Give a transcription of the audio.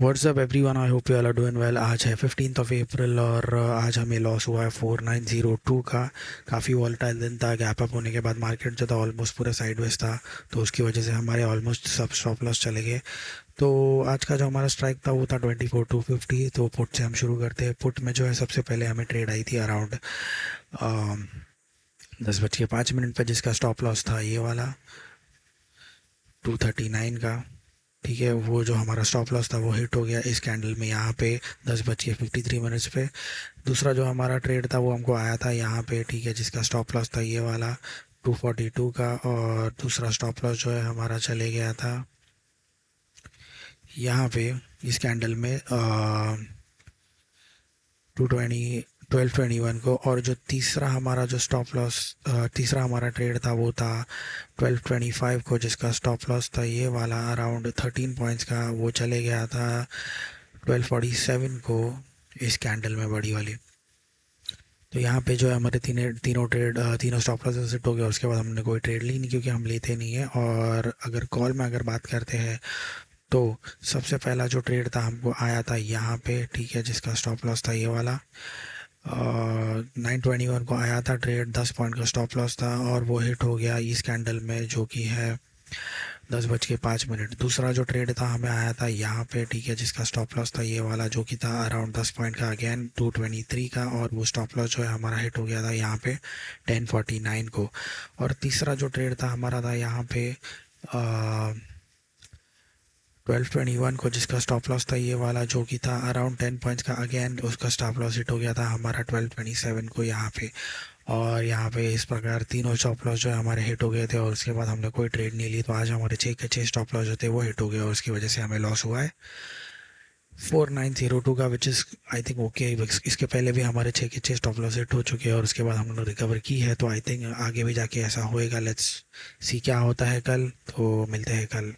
WhatsApp everyone, I hope you all are doing well. आज है 15 अप्रैल और आज हमें लॉस हुआ है 4902 का। काफ़ी वॉलेटाइल दिन था। गैप अप होने के बाद मार्केट जो था ऑलमोस्ट पूरा साइडवेज था, तो उसकी वजह से हमारे ऑलमोस्ट सब स्टॉप लॉस चले गए। तो आज का जो हमारा स्ट्राइक था वो था 24,250। तो पुट से हम शुरू करते हैं। पुट में जो है सबसे पहले हमें ट्रेड आई थी अराउंड 10:05 पर, जिसका स्टॉप लॉस था ये वाला 239 का। ठीक है, वो जो हमारा स्टॉप लॉस था वो हिट हो गया इस कैंडल में यहाँ पे 10:53 पे। दूसरा जो हमारा ट्रेड था वो हमको आया था यहाँ पे, ठीक है, जिसका स्टॉप लॉस था ये वाला 242 का। और दूसरा स्टॉप लॉस जो है हमारा चले गया था यहाँ पे इस कैंडल में 1221 को। और जो तीसरा हमारा जो स्टॉप लॉस, तीसरा हमारा ट्रेड था वो था 1225 को, जिसका स्टॉप लॉस था ये वाला अराउंड 13 पॉइंट्स का। वो चले गया था 1247 को इस कैंडल में, बड़ी वाली। तो यहाँ पे जो है हमारे तीनों स्टॉप लॉस हिट हो गया। उसके बाद हमने कोई ट्रेड ली नहीं, क्योंकि हम लेते नहीं है। और अगर कॉल में अगर बात करते हैं तो सबसे पहला जो ट्रेड था हमको आया था यहाँ पे, ठीक है, जिसका स्टॉप लॉस था ये वाला 921 को आया था ट्रेड। 10 पॉइंट का स्टॉप लॉस था और वो हिट हो गया इस कैंडल में, जो कि है 10:05। दूसरा जो ट्रेड था हमें आया था यहाँ पे, ठीक है, जिसका स्टॉप लॉस था ये वाला, जो कि था अराउंड 10 पॉइंट का, अगेन 223 का। और वो स्टॉप लॉस जो है हमारा हिट हो गया था यहाँ पे 1049 को। और तीसरा जो ट्रेड था हमारा था यहाँ पे 1221 को, जिसका स्टॉप लॉस था ये वाला, जो कि था अराउंड 10 पॉइंट्स का, अगेन उसका स्टॉप लॉस हिट हो गया था हमारा 1227 को यहाँ पे। और यहाँ पे इस प्रकार तीनों स्टॉप लॉस जो है हमारे हिट हो गए थे। और उसके बाद हमने कोई ट्रेड नहीं ली, तो आज हमारे 6 के 6 स्टॉप लॉस जो थे वो हिट हो गए, और उसकी वजह से हमें लॉस हुआ है 4902 का, which is I think okay. इसके पहले भी हमारे 6 के 6 स्टॉप लॉस हिट हो चुके हैं और उसके बाद हम लोग रिकवर की है। तो आई थिंक आगे भी जाके ऐसा होएगा। लेट्स सी क्या होता है कल। तो मिलते हैं कल।